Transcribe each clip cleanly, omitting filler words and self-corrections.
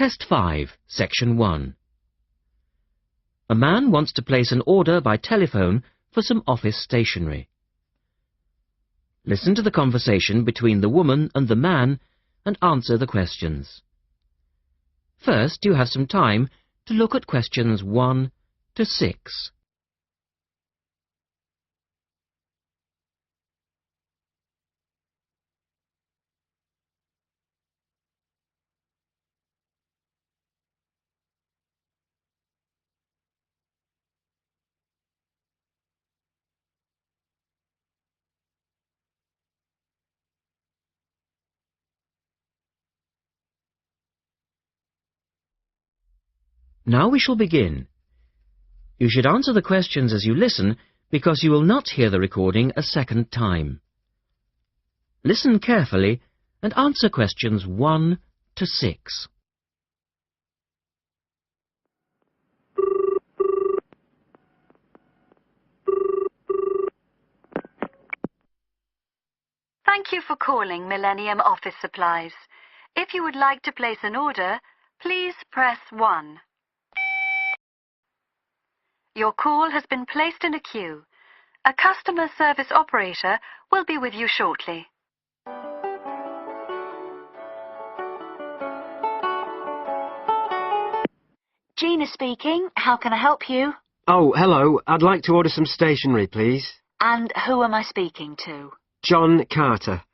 Test 5, Section 1. A man wants to place an order by telephone for some office stationery. Listen to the conversation between the woman and the man and answer the questions. First, you have some time to look at questions 1 to 6. Now we shall begin. You should answer the questions as you listen because you will not hear the recording a second time. Listen carefully and answer questions 1 to 6. Thank you for calling Millennium Office Supplies. If you would like to place an order, please press 1. Your call has been placed in a queue. A customer service operator will be with you shortly. Gina speaking. How can I help you? Oh, hello. I'd like to order some stationery, please. And who am I speaking to? John Carter.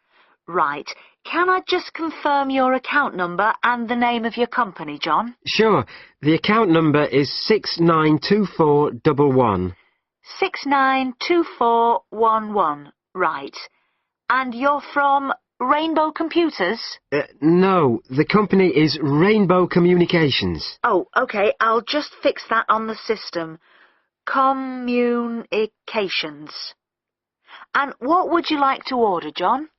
Right. Can I just confirm your account number and the name of your company, John? Sure. The account number is 692411. 692411. Right. And you're from Rainbow Computers? No, the company is Rainbow Communications. Oh, okay. I'll just fix that on the system. Communications. And what would you like to order, John?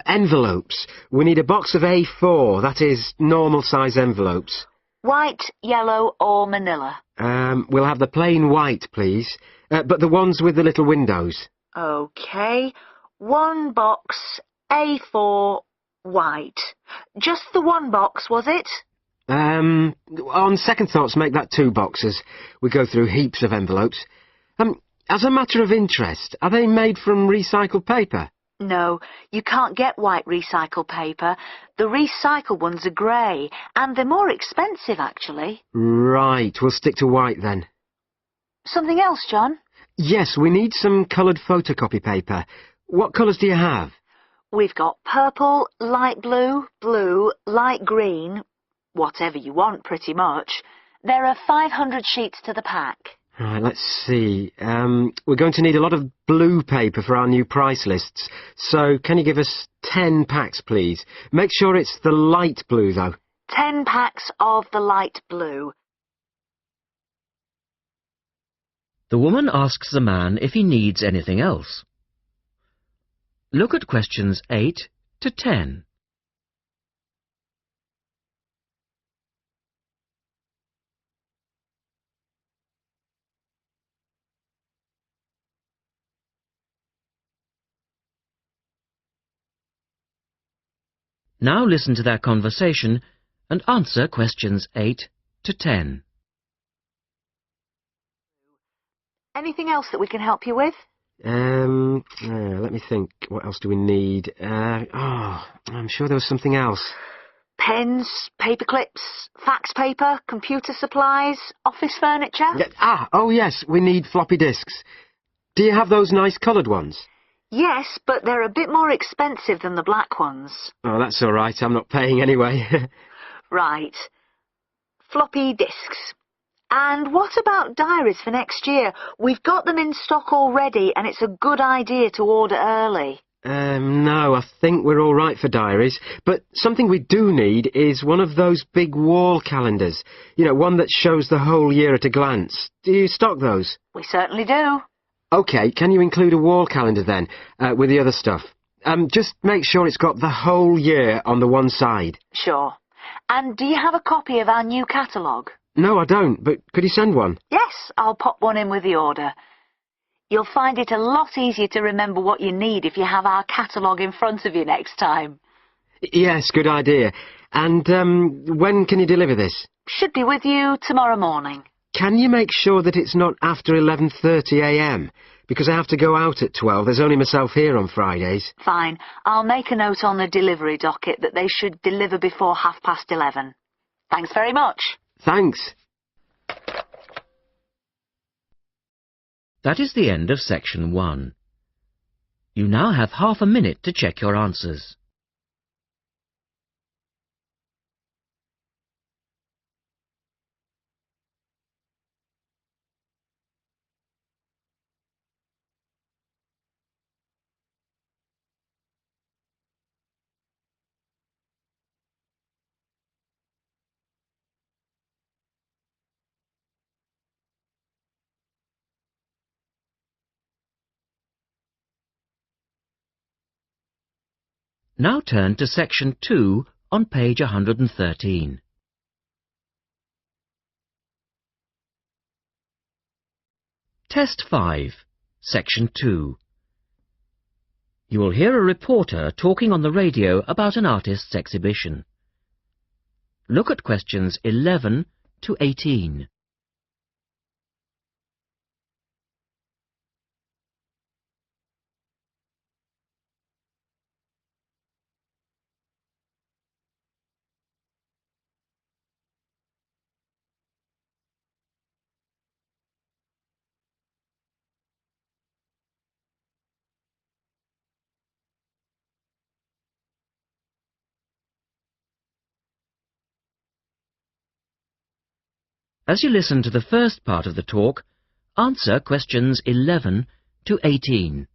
Envelopes. We need a box of A4, that is, normal size envelopes. White, yellow or manila? We'll have the plain white, please. But the ones with the little windows. Okay. One box, A4, white. Just the one box, was it? On second thoughts, make that 2 boxes. We go through heaps of envelopes. As a matter of interest, are they made from recycled paper? No, you can't get white recycled paper. The recycled ones are grey, and they're more expensive, actually. Right, we'll stick to white then. Something else, John? Yes, we need some coloured photocopy paper. What colours do you have? We've got purple, light blue, blue, light green, whatever you want, pretty much. There are 500 sheets to the pack. Right, let's see. We're going to need a lot of blue paper for our new price lists. So, can you give us 10 packs, please? Make sure it's the light blue, though. 10 packs of the light blue. The woman asks the man if he needs anything else. Look at questions 8 to 10. Now listen to their conversation and answer questions 8 to 10. Anything else that we can help you with? Let me think. What else do we need? I'm sure there was something else. Pens, paper clips, fax paper, computer supplies, office furniture? Oh yes, we need floppy disks. Do you have those nice coloured ones? Yes, but they're a bit more expensive than the black ones. Oh, that's all right. I'm not paying anyway. Right. Floppy disks. And what about diaries for next year? We've got them in stock already, and it's a good idea to order early. No, I think we're all right for diaries. But something we do need is one of those big wall calendars. You know, one that shows the whole year at a glance. Do you stock those? We certainly do. OK, can you include a wall calendar then, with the other stuff? Just make sure it's got the whole year on the one side. Sure. And do you have a copy of our new catalogue? No, I don't, but could you send one? Yes, I'll pop one in with the order. You'll find it a lot easier to remember what you need if you have our catalogue in front of you next time. Yes, good idea. And when can you deliver this? Should be with you tomorrow morning. Can you make sure that it's not after 11:30 a.m? Because I have to go out at 12. There's only myself here on Fridays. Fine. I'll make a note on the delivery docket that they should deliver before 11:30. Thanks very much. Thanks. That is the end of section 1. You now have half a minute to check your answers. Now turn to section 2 on page 113. Test 5, section 2. You will hear a reporter talking on the radio about an artist's exhibition. Look at questions 11 to 18. As you listen to the first part of the talk, answer questions 11 to 18.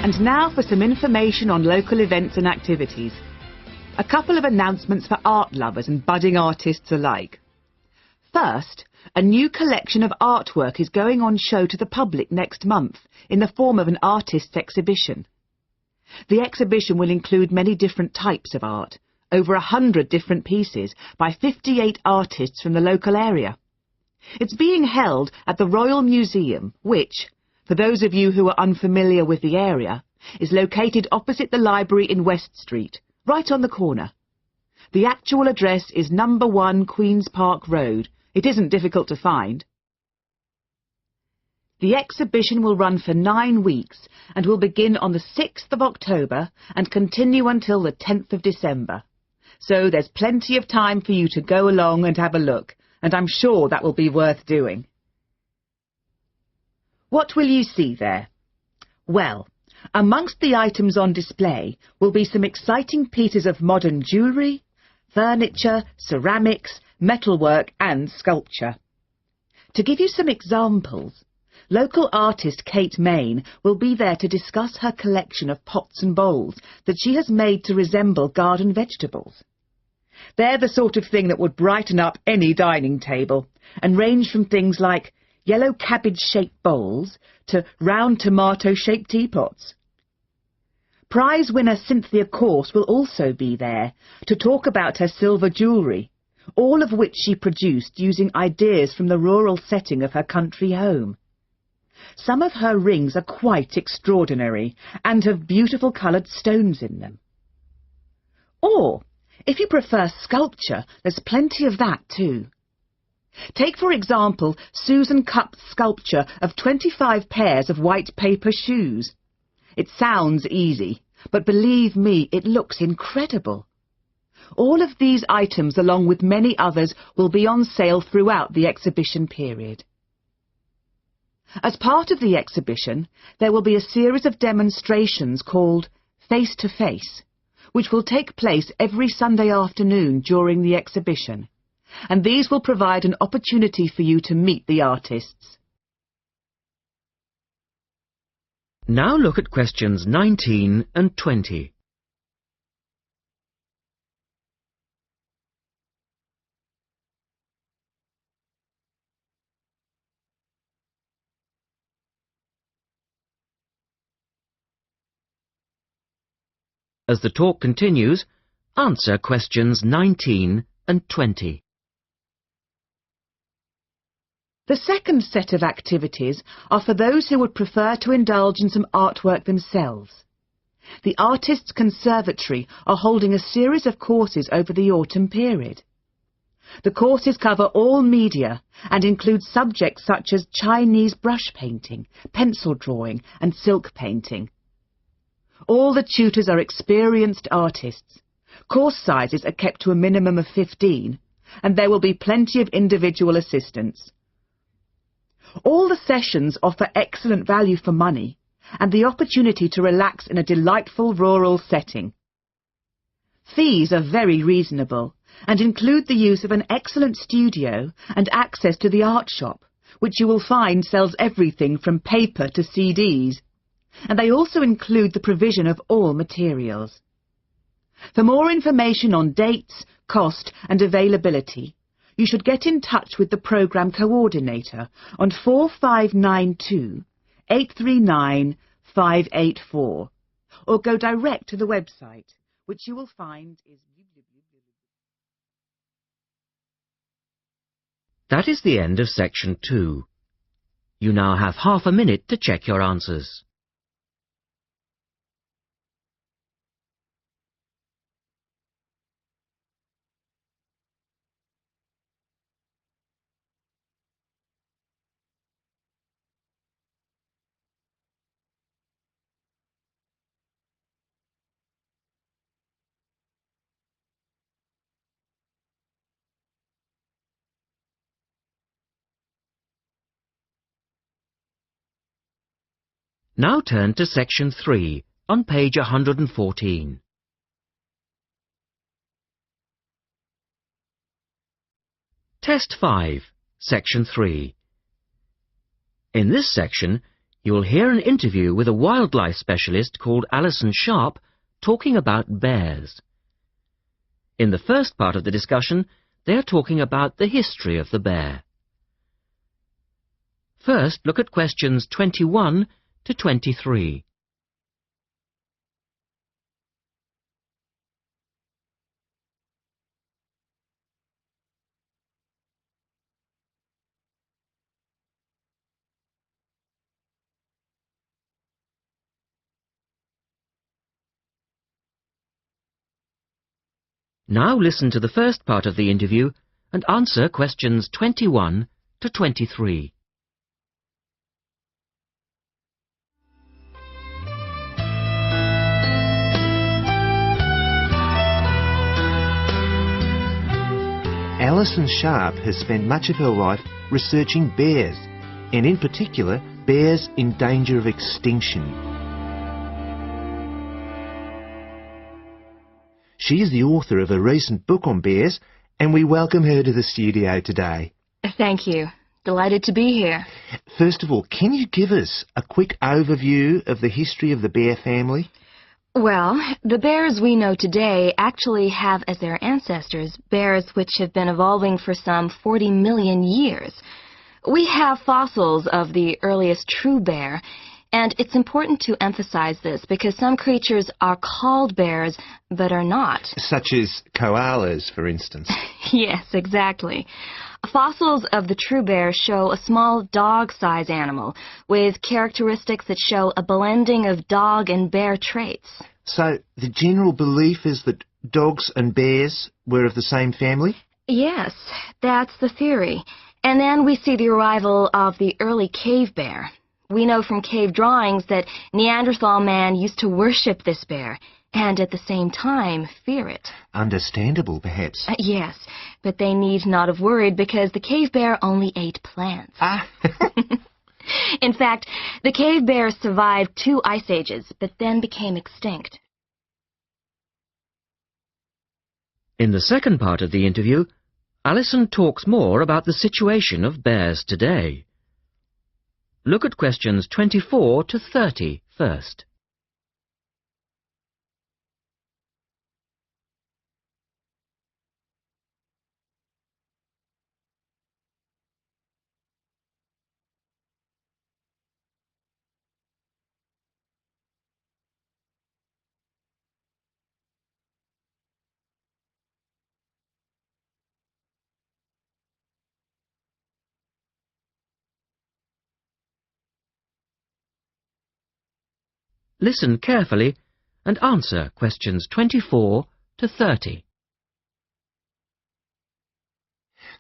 And now for some information on local events and activities. A couple of announcements for art lovers and budding artists alike. First, a new collection of artwork is going on show to the public next month in the form of an artist's exhibition. The exhibition will include many different types of art, over 100 different pieces by 58 artists from the local area. It's being held at the Royal Museum, which, for those of you who are unfamiliar with the area, is located opposite the library in West Street, right on the corner. The actual address is number 1 Queen's Park Road. It isn't difficult to find. The exhibition will run for 9 weeks and will begin on the 6th of October and continue until the 10th of December. So there's plenty of time for you to go along and have a look, and I'm sure that will be worth doing. What will you see there? Well, amongst the items on display will be some exciting pieces of modern jewellery, furniture, ceramics, metalwork and sculpture. To give you some examples, local artist Kate Main will be there to discuss her collection of pots and bowls that she has made to resemble garden vegetables. They're the sort of thing that would brighten up any dining table and range from things like yellow cabbage-shaped bowls to round tomato-shaped teapots. Prize winner Cynthia Corse will also be there to talk about her silver jewellery, all of which she produced using ideas from the rural setting of her country home. Some of her rings are quite extraordinary and have beautiful coloured stones in them. Or, if you prefer sculpture, there's plenty of that too. Take, for example, Susan Cupp's sculpture of 25 pairs of white paper shoes. It sounds easy, but believe me, it looks incredible. All of these items, along with many others, will be on sale throughout the exhibition period. As part of the exhibition, there will be a series of demonstrations called Face to Face, which will take place every Sunday afternoon during the exhibition, and these will provide an opportunity for you to meet the artists. Now look at questions 19 and 20. As the talk continues, answer questions 19 and 20. The second set of activities are for those who would prefer to indulge in some artwork themselves. The Artists' Conservatory are holding a series of courses over the autumn period. The courses cover all media and include subjects such as Chinese brush painting, pencil drawing and silk painting. All the tutors are experienced artists. Course sizes are kept to a minimum of 15, and there will be plenty of individual assistance. All the sessions offer excellent value for money and the opportunity to relax in a delightful rural setting. Fees are very reasonable and include the use of an excellent studio and access to the art shop, which you will find sells everything from paper to CDs, and they also include the provision of all materials. For more information on dates, cost and availability, you should get in touch with the programme coordinator on 4592 839 584 or go direct to the website, which you will find is... That is the end of section 2. You now have half a minute to check your answers. Now turn to section 3 on page 114. Test 5, section 3. In this section, you will hear an interview with a wildlife specialist called Alison Sharp talking about bears. In the first part of the discussion, they are talking about the history of the bear. First, look at questions 21 to 23. Now listen to the first part of the interview and answer questions 21 to 23. Alison Sharp has spent much of her life researching bears, and in particular, bears in danger of extinction. She is the author of a recent book on bears, and we welcome her to the studio today. Thank you. Delighted to be here. First of all, can you give us a quick overview of the history of the bear family? Well, the bears we know today actually have as their ancestors bears which have been evolving for some 40 million years. We have fossils of the earliest true bear, and it's important to emphasize this because some creatures are called bears but are not. Such as koalas, for instance. Yes, exactly. Fossils of the true bear show a small dog-size animal with characteristics that show a blending of dog and bear traits. So the general belief is that dogs and bears were of the same family? Yes, that's the theory. And then we see the arrival of the early cave bear. We know from cave drawings that Neanderthal man used to worship this bear, and at the same time fear it. Understandable, perhaps. Yes, but they need not have worried because the cave bear only ate plants. Ah! In fact, the cave bear survived 2 ice ages, but then became extinct. In the second part of the interview, Alison talks more about the situation of bears today. Look at questions 24 to 30 first. Listen carefully and answer questions 24 to 30.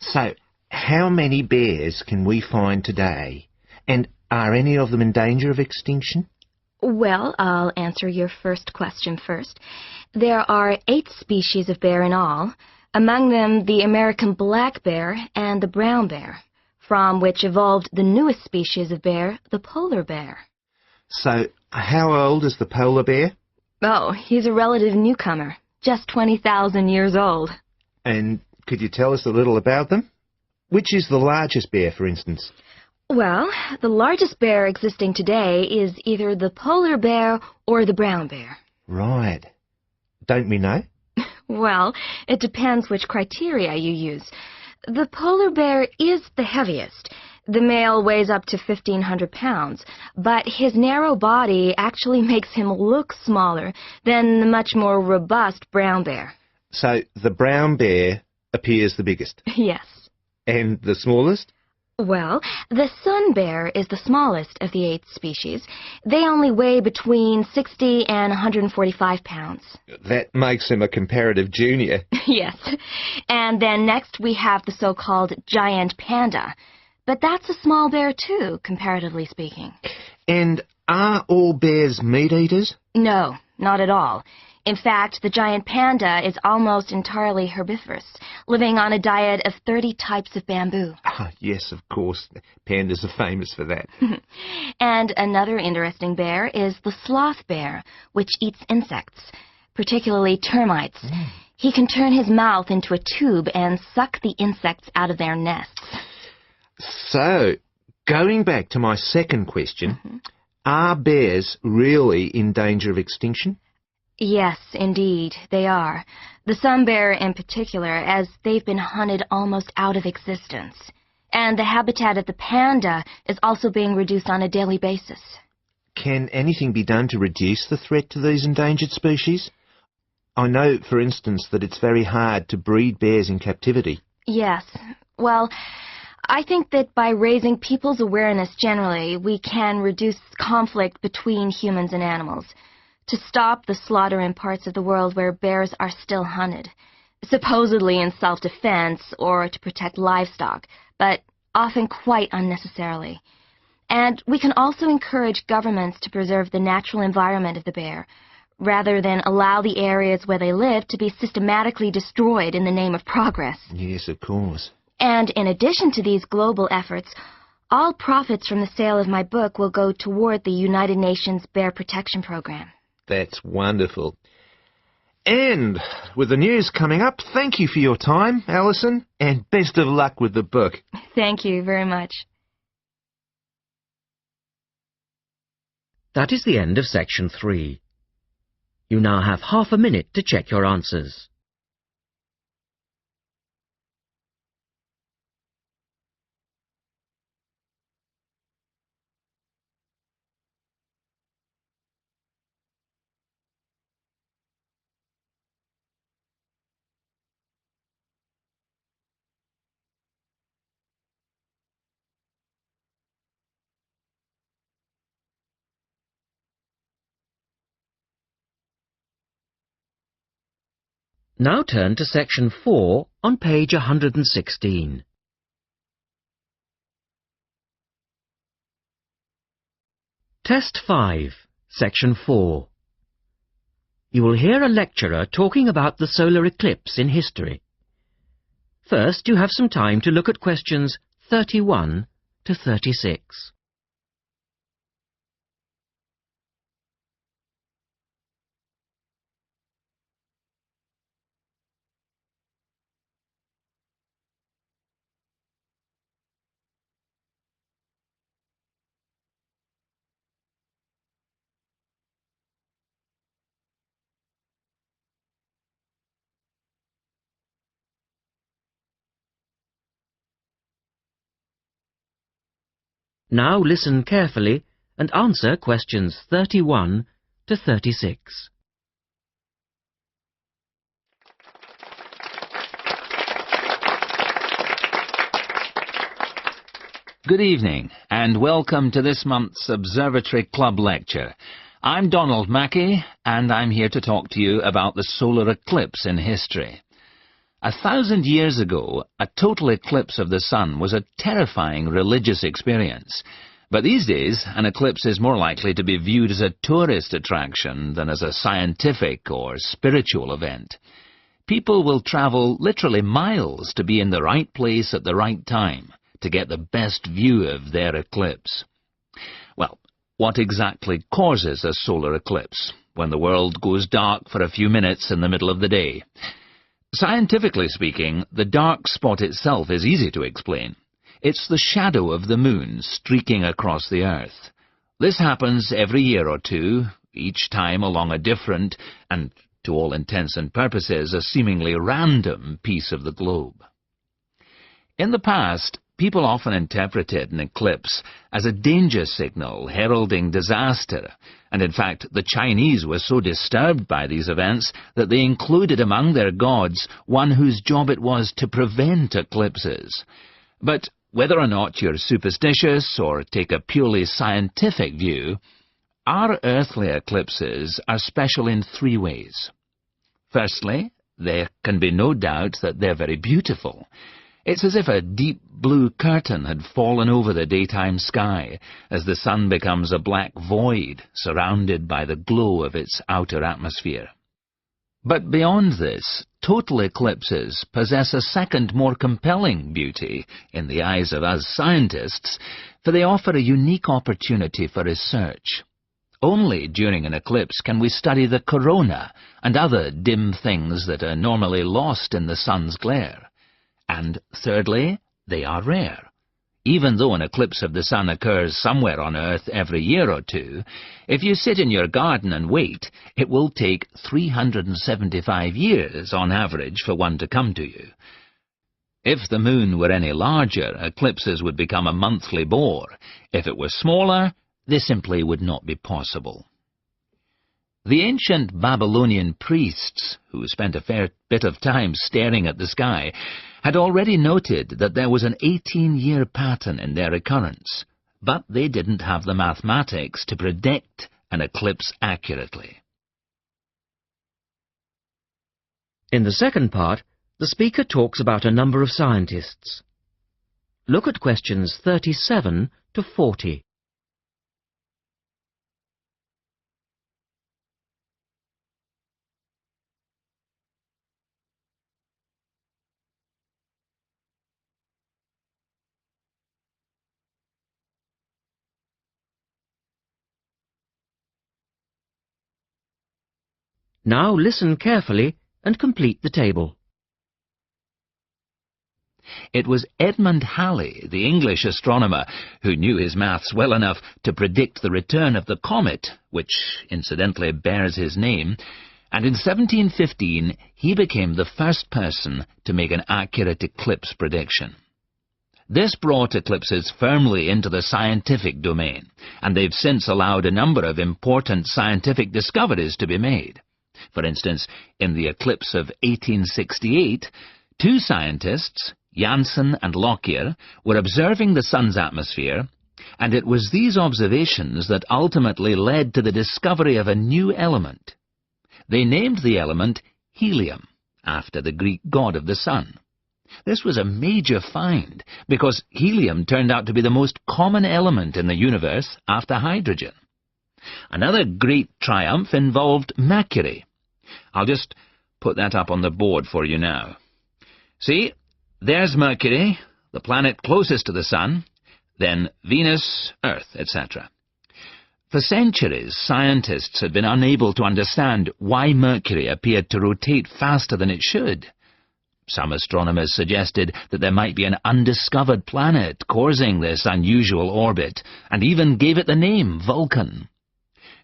So, how many bears can we find today? And are any of them in danger of extinction? Well, I'll answer your first question first. There are 8 species of bear in all, among them the American black bear and the brown bear, from which evolved the newest species of bear, the polar bear. So, how old is the polar bear? Oh, he's a relative newcomer, just 20,000 years old. And could you tell us a little about them? Which is the largest bear, for instance? Well, the largest bear existing today is either the polar bear or the brown bear. Right. Don't we know? Well, it depends which criteria you use. The polar bear is the heaviest. The male weighs up to 1,500 pounds, but his narrow body actually makes him look smaller than the much more robust brown bear. So, the brown bear appears the biggest. Yes. And the smallest? Well, the sun bear is the smallest of the 8 species. They only weigh between 60 and 145 pounds. That makes him a comparative junior. Yes. And then next we have the so-called giant panda. But that's a small bear too, comparatively speaking. And are all bears meat eaters? No, not at all. In fact, the giant panda is almost entirely herbivorous, living on a diet of 30 types of bamboo. Ah, yes, of course. Pandas are famous for that. And another interesting bear is the sloth bear, which eats insects, particularly termites. He can turn his mouth into a tube and suck the insects out of their nests. So, going back to my second question, are bears really in danger of extinction? Yes, indeed, they are. The sun bear in particular, as they've been hunted almost out of existence. And the habitat of the panda is also being reduced on a daily basis. Can anything be done to reduce the threat to these endangered species? I know, for instance, that it's very hard to breed bears in captivity. Yes. Well, I think that by raising people's awareness generally, we can reduce conflict between humans and animals, to stop the slaughter in parts of the world where bears are still hunted, supposedly in self-defense or to protect livestock, but often quite unnecessarily. And we can also encourage governments to preserve the natural environment of the bear, rather than allow the areas where they live to be systematically destroyed in the name of progress. Yes, of course. And in addition to these global efforts, all profits from the sale of my book will go toward the United Nations Bear Protection Program. That's wonderful. And with the news coming up, thank you for your time, Alison, and best of luck with the book. Thank you very much. That is the end of section 3. You now have half a minute to check your answers. Now turn to section 4 on page 116. Test 5, section 4. You will hear a lecturer talking about the solar eclipse in history. First, you have some time to look at questions 31 to 36. Now listen carefully and answer questions 31 to 36. Good evening, and welcome to this month's Observatory Club lecture. I'm Donald Mackey, and I'm here to talk to you about the solar eclipse in history. 1,000 years ago, a total eclipse of the sun was a terrifying religious experience. But these days, an eclipse is more likely to be viewed as a tourist attraction than as a scientific or spiritual event. People will travel literally miles to be in the right place at the right time to get the best view of their eclipse. Well, what exactly causes a solar eclipse when the world goes dark for a few minutes in the middle of the day? Scientifically speaking, the dark spot itself is easy to explain. It's the shadow of the moon streaking across the Earth. This happens every year or two, each time along a different, and to all intents and purposes, a seemingly random piece of the globe. In the past, people often interpreted an eclipse as a danger signal heralding disaster, and in fact the Chinese were so disturbed by these events that they included among their gods one whose job it was to prevent eclipses. But whether or not you're superstitious or take a purely scientific view, our earthly eclipses are special in three ways. Firstly, there can be no doubt that they're very beautiful. It's as if a deep blue curtain had fallen over the daytime sky as the sun becomes a black void surrounded by the glow of its outer atmosphere. But beyond this, total eclipses possess a second, more compelling beauty in the eyes of us scientists, for they offer a unique opportunity for research. Only during an eclipse can we study the corona and other dim things that are normally lost in the sun's glare. And thirdly, they are rare. Even though an eclipse of the sun occurs somewhere on Earth every year or two, if you sit in your garden and wait, it will take 375 years on average for one to come to you. If the moon were any larger, eclipses would become a monthly bore. If it were smaller, they simply would not be possible. The ancient Babylonian priests, who spent a fair bit of time staring at the sky, had already noted that there was an 18-year pattern in their occurrence, but they didn't have the mathematics to predict an eclipse accurately. In the second part, the speaker talks about a number of scientists. Look at questions 37 to 40. Now listen carefully and complete the table. It was Edmund Halley, the English astronomer, who knew his maths well enough to predict the return of the comet, which incidentally bears his name, and in 1715 he became the first person to make an accurate eclipse prediction. This brought eclipses firmly into the scientific domain, and they've since allowed a number of important scientific discoveries to be made. For instance, in the eclipse of 1868, two scientists, Janssen and Lockyer, were observing the sun's atmosphere, and it was these observations that ultimately led to the discovery of a new element. They named the element helium, after the Greek god of the sun. This was a major find, because helium turned out to be the most common element in the universe after hydrogen. Another great triumph involved Mercury. I'll just put that up on the board for you now. See, there's Mercury, the planet closest to the sun, then Venus, Earth, etc. For centuries, scientists had been unable to understand why Mercury appeared to rotate faster than it should. Some astronomers suggested that there might be an undiscovered planet causing this unusual orbit, and even gave it the name Vulcan.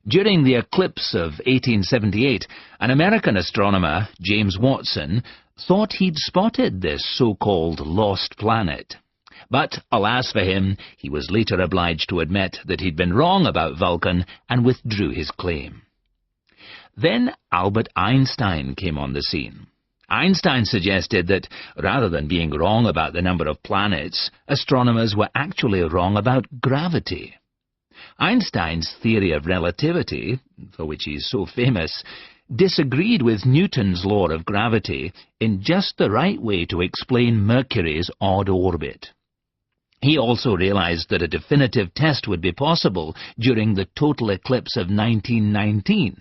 During the eclipse of 1878, an American astronomer, James Watson, thought he'd spotted this so-called lost planet. But, alas for him, he was later obliged to admit that he'd been wrong about Vulcan and withdrew his claim. Then Albert Einstein came on the scene. Einstein suggested that, rather than being wrong about the number of planets, astronomers were actually wrong about gravity. Einstein's theory of relativity, for which he is so famous, disagreed with Newton's law of gravity in just the right way to explain Mercury's odd orbit. He also realized that a definitive test would be possible during the total eclipse of 1919,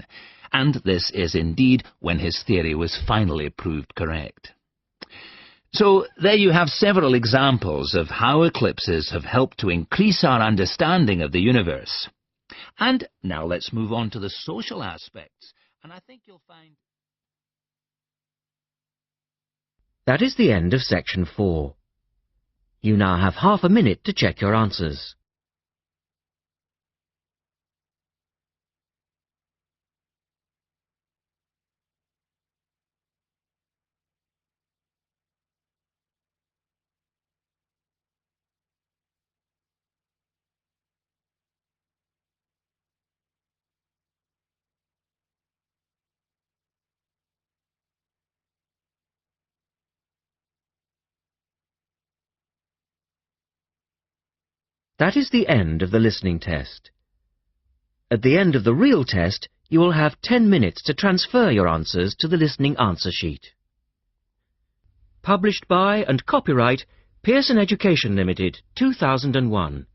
and this is indeed when his theory was finally proved correct. So there you have several examples of how eclipses have helped to increase our understanding of the universe. And now let's move on to the social aspects, and I think you'll find... That is the end of section 4. You now have half a minute to check your answers. That is the end of the listening test. At the end of the real test, you will have 10 minutes to transfer your answers to the listening answer sheet. Published by and copyright Pearson Education Limited, 2001.